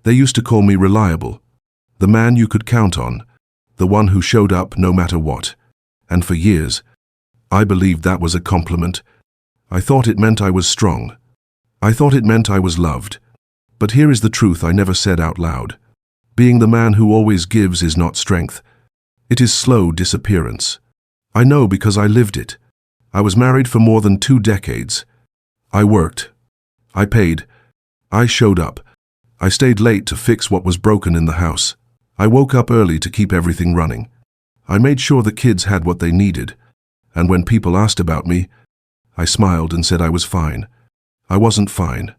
They used to call me reliable, the man you could count on, the one who showed up no matter what. And for years, I believed that was a compliment. I thought it meant I was strong. I thought it meant I was loved. But here is the truth I never said out loud. Being the man who always gives is not strength. It is slow disappearance. I know because I lived it. I was married for more than 2 decades. I worked. I paid. I showed up. I stayed late to fix what was broken in the house. I woke up early to keep everything running. I made sure the kids had what they needed. And when people asked about me, I smiled and said I was fine. I wasn't fine.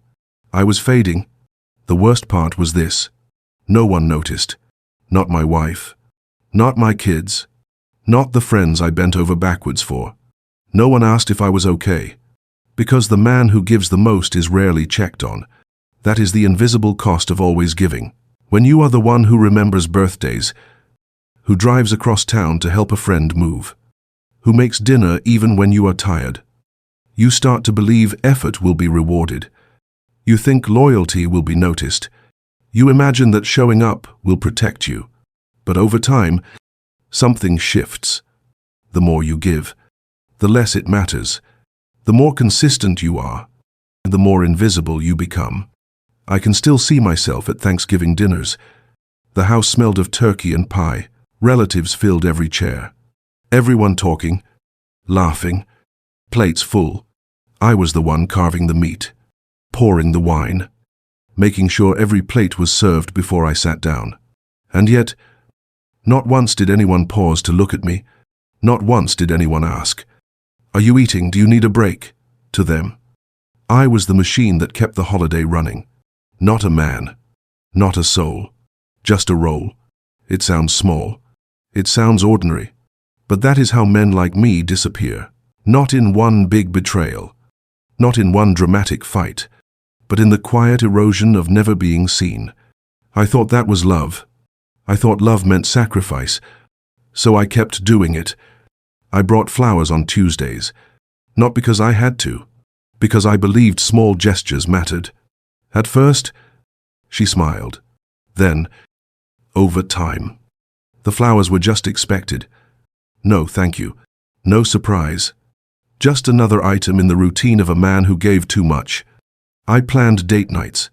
I was fading. The worst part was this. No one noticed. Not my wife. Not my kids. Not the friends I bent over backwards for. No one asked if I was okay. Because the man who gives the most is rarely checked on. That is the invisible cost of always giving. When you are the one who remembers birthdays, who drives across town to help a friend move, who makes dinner even when you are tired, you start to believe effort will be rewarded. You think loyalty will be noticed. You imagine that showing up will protect you. But over time, something shifts. The more you give, the less it matters. The more consistent you are, the more invisible you become. I can still see myself at Thanksgiving dinners. The house smelled of turkey and pie. Relatives filled every chair. Everyone talking, laughing, plates full. I was the one carving the meat, pouring the wine, making sure every plate was served before I sat down. And yet, not once did anyone pause to look at me. Not once did anyone ask, "Are you eating? Do you need a break?" To them, I was the machine that kept the holiday running. Not a man, not a soul, just a role. It sounds small. It sounds ordinary. But that is how men like me disappear. Not in one big betrayal, not in one dramatic fight, but in the quiet erosion of never being seen. I thought that was love. I thought love meant sacrifice. So I kept doing it. I brought flowers on Tuesdays, not because I had to, because I believed small gestures mattered. At first, she smiled. Then, over time, the flowers were just expected. No, thank you. No surprise. Just another item in the routine of a man who gave too much. I planned date nights.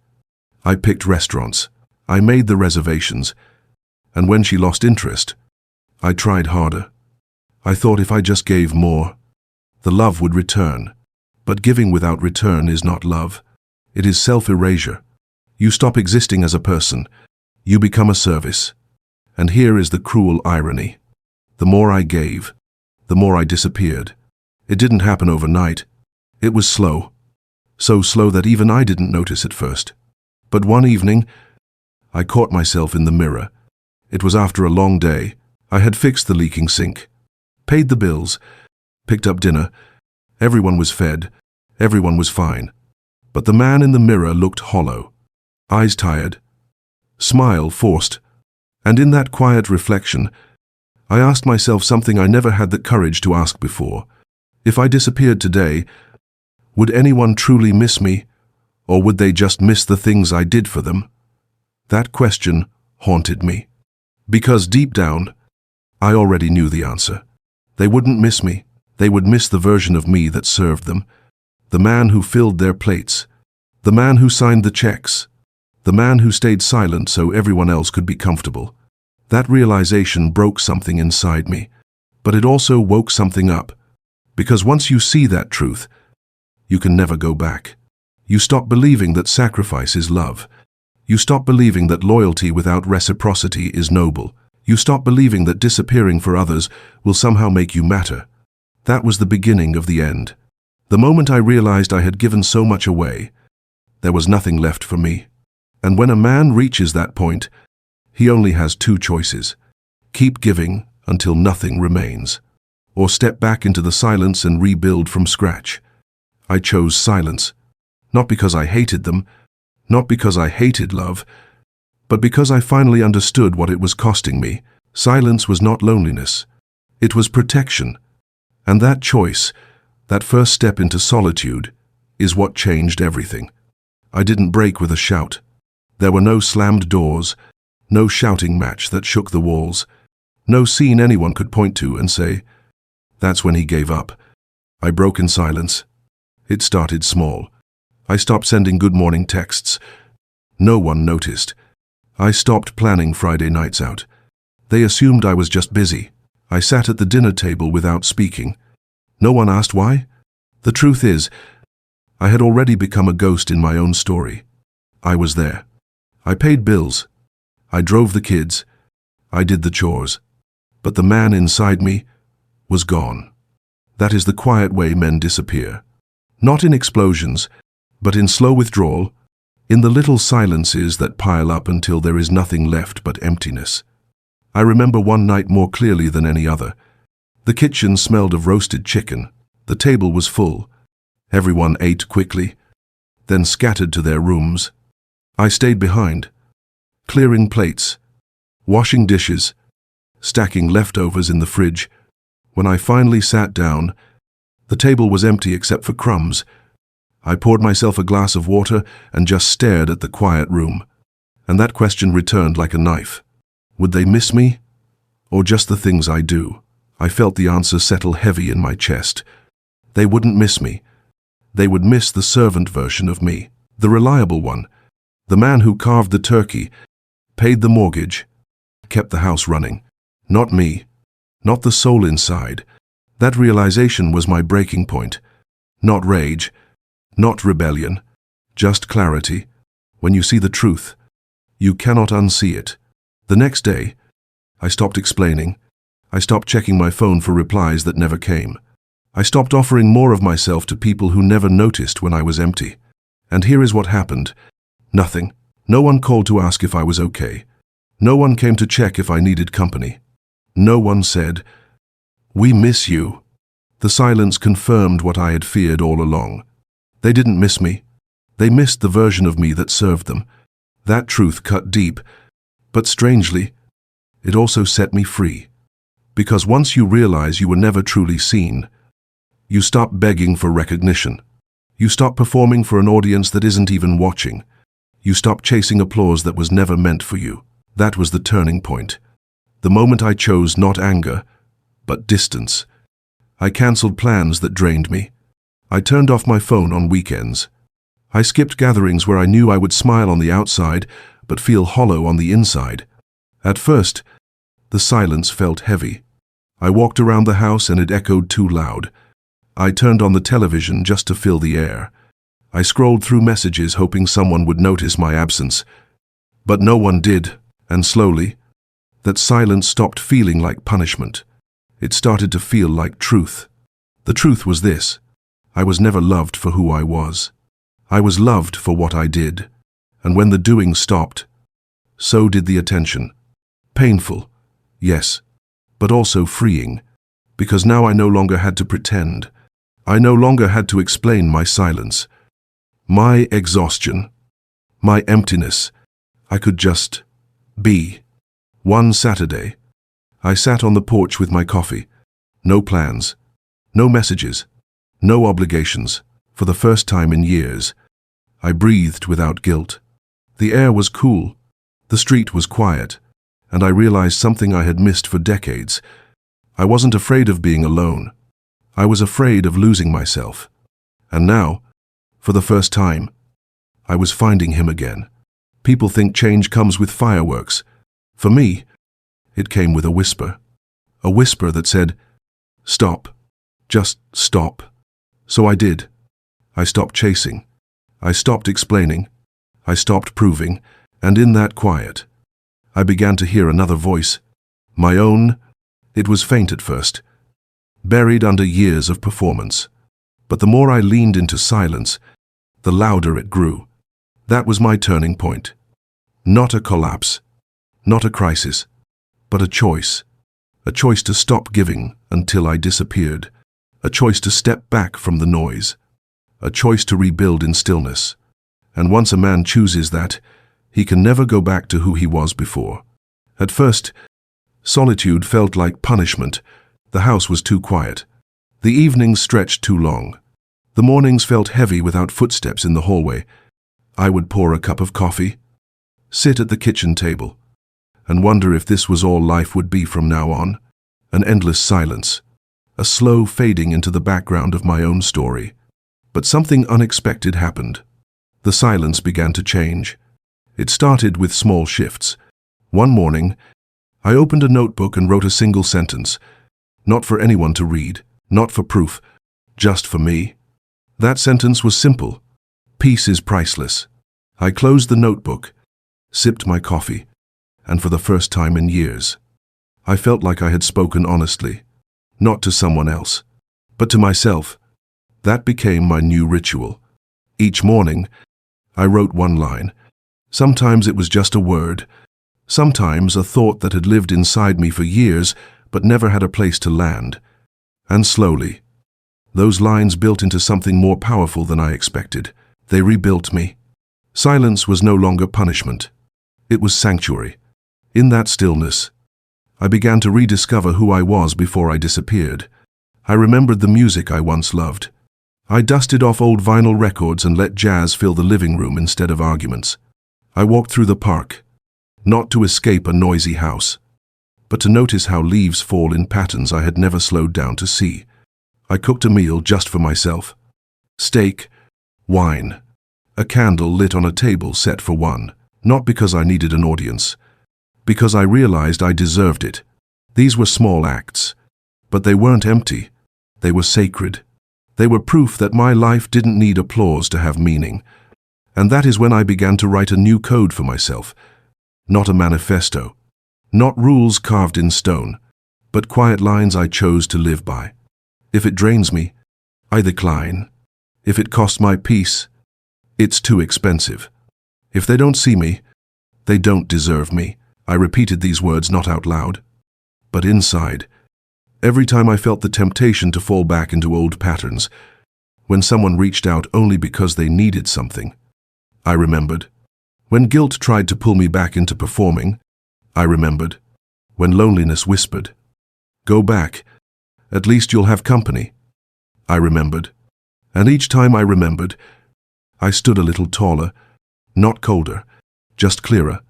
I picked restaurants. I made the reservations. And when she lost interest, I tried harder. I thought if I just gave more, the love would return. But giving without return is not love. It is self-erasure. You stop existing as a person. You become a service. And here is the cruel irony. The more I gave, the more I disappeared. It didn't happen overnight. It was slow. So slow that even I didn't notice at first. But one evening, I caught myself in the mirror. It was after a long day. I had fixed the leaking sink, paid the bills, picked up dinner. Everyone was fed. Everyone was fine. But the man in the mirror looked hollow, eyes tired, smile forced. And in that quiet reflection, I asked myself something I never had the courage to ask before. If I disappeared today, would anyone truly miss me, or would they just miss the things I did for them? That question haunted me. Because deep down, I already knew the answer. They wouldn't miss me. They would miss the version of me that served them. The man who filled their plates. The man who signed the checks. The man who stayed silent so everyone else could be comfortable. That realization broke something inside me. But it also woke something up. Because once you see that truth, you can never go back. You stop believing that sacrifice is love. You stop believing that loyalty without reciprocity is noble. You stop believing that disappearing for others will somehow make you matter. That was the beginning of the end. The moment I realized I had given so much away, there was nothing left for me. And when a man reaches that point, he only has 2 choices. Keep giving until nothing remains, or step back into the silence and rebuild from scratch. I chose silence, not because I hated them, not because I hated love, but because I finally understood what it was costing me. Silence was not loneliness. It was protection. And that choice, that first step into solitude, is what changed everything. I didn't break with a shout. There were no slammed doors, no shouting match that shook the walls, no scene anyone could point to and say, "That's when he gave up." I broke in silence. It started small. I stopped sending good morning texts. No one noticed. I stopped planning Friday nights out. They assumed I was just busy. I sat at the dinner table without speaking. No one asked why. The truth is, I had already become a ghost in my own story. I was there. I paid bills. I drove the kids. I did the chores. But the man inside me was gone. That is the quiet way men disappear. Not in explosions, but in slow withdrawal, in the little silences that pile up until there is nothing left but emptiness. I remember one night more clearly than any other. The kitchen smelled of roasted chicken. The table was full. Everyone ate quickly, then scattered to their rooms. I stayed behind, clearing plates, washing dishes, stacking leftovers in the fridge. When I finally sat down, the table was empty except for crumbs. I poured myself a glass of water and just stared at the quiet room. And that question returned like a knife. Would they miss me? Or just the things I do? I felt the answer settle heavy in my chest. They wouldn't miss me. They would miss the servant version of me, the reliable one, the man who carved the turkey, paid the mortgage, kept the house running. Not me, not the soul inside. That realization was my breaking point. Not rage, not rebellion, just clarity. When you see the truth, you cannot unsee it. The next day, I stopped explaining. I stopped checking my phone for replies that never came. I stopped offering more of myself to people who never noticed when I was empty. And here is what happened. Nothing. No one called to ask if I was okay. No one came to check if I needed company. No one said, "We miss you." The silence confirmed what I had feared all along. They didn't miss me. They missed the version of me that served them. That truth cut deep, but strangely, it also set me free. Because once you realize you were never truly seen, you stop begging for recognition. You stop performing for an audience that isn't even watching. You stop chasing applause that was never meant for you. That was the turning point. The moment I chose not anger, but distance. I cancelled plans that drained me. I turned off my phone on weekends. I skipped gatherings where I knew I would smile on the outside, but feel hollow on the inside. At first, the silence felt heavy. I walked around the house and it echoed too loud. I turned on the television just to fill the air. I scrolled through messages hoping someone would notice my absence. But no one did, and slowly, that silence stopped feeling like punishment. It started to feel like truth. The truth was this: I was never loved for who I was. I was loved for what I did. And when the doing stopped, so did the attention. Painful, yes, but also freeing, because now I no longer had to pretend. I no longer had to explain my silence, my exhaustion, my emptiness. I could just be. One Saturday, I sat on the porch with my coffee. No plans, no messages, no obligations. For the first time in years, I breathed without guilt. The air was cool, the street was quiet, and I realized something I had missed for decades. I wasn't afraid of being alone. I was afraid of losing myself. And now, for the first time, I was finding him again. People think change comes with fireworks. For me, it came with a whisper that said, "Stop, just stop." So I did. I stopped chasing. I stopped explaining. I stopped proving. And in that quiet, I began to hear another voice. My own. It was faint at first, buried under years of performance. But the more I leaned into silence, the louder it grew. That was my turning point. Not a collapse, not a crisis, but a choice. A choice to stop giving until I disappeared. A choice to step back from the noise. A choice to rebuild in stillness. And once a man chooses that, he can never go back to who he was before. At first, solitude felt like punishment. The house was too quiet. The evenings stretched too long. The mornings felt heavy without footsteps in the hallway. I would pour a cup of coffee, sit at the kitchen table, and wonder if this was all life would be from now on. An endless silence, a slow fading into the background of my own story. But something unexpected happened. The silence began to change. It started with small shifts. One morning, I opened a notebook and wrote a single sentence. Not for anyone to read, not for proof, just for me. That sentence was simple. Peace is priceless. I closed the notebook, sipped my coffee, and for the first time in years, I felt like I had spoken honestly, not to someone else, but to myself. That became my new ritual. Each morning, I wrote one line. Sometimes it was just a word, sometimes a thought that had lived inside me for years but never had a place to land. And slowly, those lines built into something more powerful than I expected. They rebuilt me. Silence was no longer punishment. It was sanctuary. In that stillness, I began to rediscover who I was before I disappeared. I remembered the music I once loved. I dusted off old vinyl records and let jazz fill the living room instead of arguments. I walked through the park, not to escape a noisy house, but to notice how leaves fall in patterns I had never slowed down to see. I cooked a meal just for myself. Steak, wine, a candle lit on a table set for one, not because I needed an audience, because I realized I deserved it. These were small acts, but they weren't empty. They were sacred. They were proof that my life didn't need applause to have meaning. And that is when I began to write a new code for myself. Not a manifesto, not rules carved in stone, but quiet lines I chose to live by. If it drains me, I decline. If it costs my peace, it's too expensive. If they don't see me, they don't deserve me. I repeated these words not out loud, but inside. Every time I felt the temptation to fall back into old patterns, when someone reached out only because they needed something, I remembered. When guilt tried to pull me back into performing, I remembered. When loneliness whispered, "Go back, at least you'll have company," I remembered. And each time I remembered, I stood a little taller, not colder, just clearer.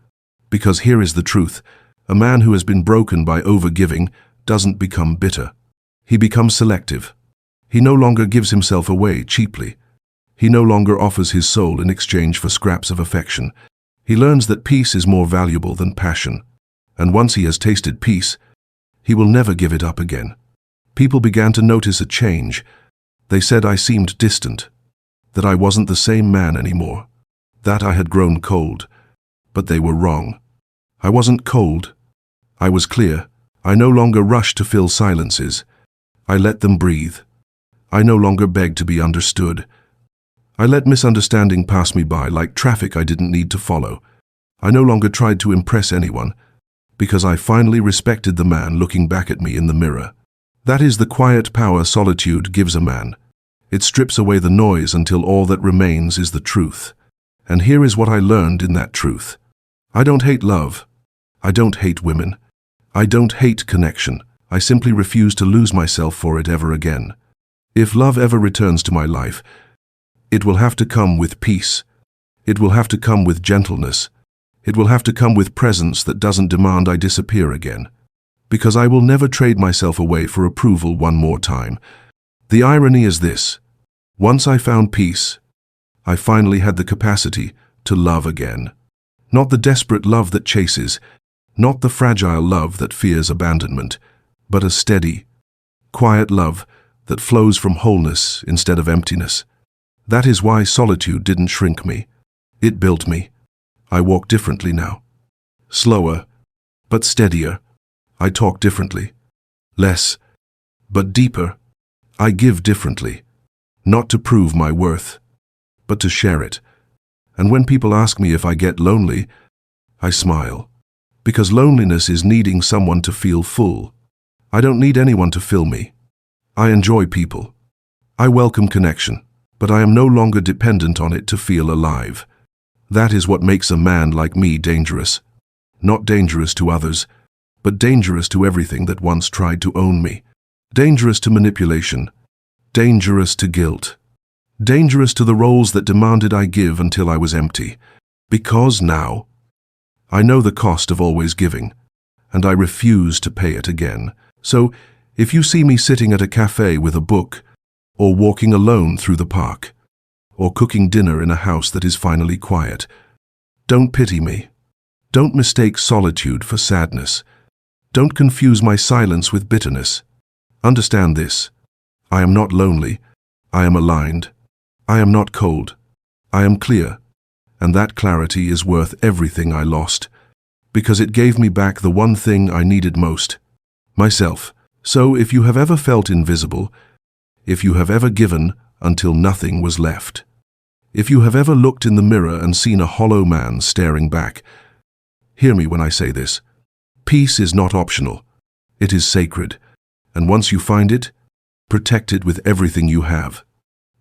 Because here is the truth. A man who has been broken by overgiving doesn't become bitter. He becomes selective. He no longer gives himself away cheaply. He no longer offers his soul in exchange for scraps of affection. He learns that peace is more valuable than passion. And once he has tasted peace, he will never give it up again. People began to notice a change. They said I seemed distant, that I wasn't the same man anymore, that I had grown cold. But they were wrong. I wasn't cold. I was clear. I no longer rushed to fill silences. I let them breathe. I no longer begged to be understood. I let misunderstanding pass me by like traffic I didn't need to follow. I no longer tried to impress anyone, because I finally respected the man looking back at me in the mirror. That is the quiet power solitude gives a man. It strips away the noise until all that remains is the truth. And here is what I learned in that truth. I don't hate love. I don't hate women. I don't hate connection. I simply refuse to lose myself for it ever again. If love ever returns to my life, it will have to come with peace. It will have to come with gentleness. It will have to come with presence that doesn't demand I disappear again. Because I will never trade myself away for approval one more time. The irony is this. Once I found peace, I finally had the capacity to love again. Not the desperate love that chases, not the fragile love that fears abandonment, but a steady, quiet love that flows from wholeness instead of emptiness. That is why solitude didn't shrink me. It built me. I walk differently now. Slower, but steadier. I talk differently. Less, but deeper. I give differently. Not to prove my worth, but to share it. And when people ask me if I get lonely, I smile. Because loneliness is needing someone to feel full. I don't need anyone to fill me. I enjoy people. I welcome connection, but I am no longer dependent on it to feel alive. That is what makes a man like me dangerous. Not dangerous to others, but dangerous to everything that once tried to own me. Dangerous to manipulation. Dangerous to guilt. Dangerous to the roles that demanded I give until I was empty. Because now, I know the cost of always giving, and I refuse to pay it again. So, if you see me sitting at a cafe with a book, or walking alone through the park, or cooking dinner in a house that is finally quiet, don't pity me. Don't mistake solitude for sadness. Don't confuse my silence with bitterness. Understand this. I am not lonely. I am aligned. I am not cold. I am clear. And that clarity is worth everything I lost, because it gave me back the one thing I needed most, myself. So if you have ever felt invisible, if you have ever given until nothing was left, if you have ever looked in the mirror and seen a hollow man staring back, hear me when I say this. Peace is not optional. It is sacred. And once you find it, protect it with everything you have.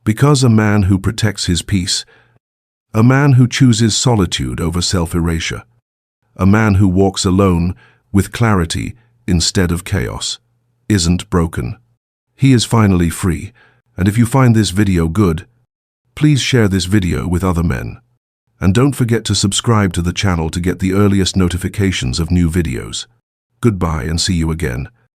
Because a man who protects his peace, a man who chooses solitude over self-erasure, a man who walks alone with clarity instead of chaos, isn't broken. He is finally free. And if you find this video good, please share this video with other men. And don't forget to subscribe to the channel to get the earliest notifications of new videos. Goodbye and see you again.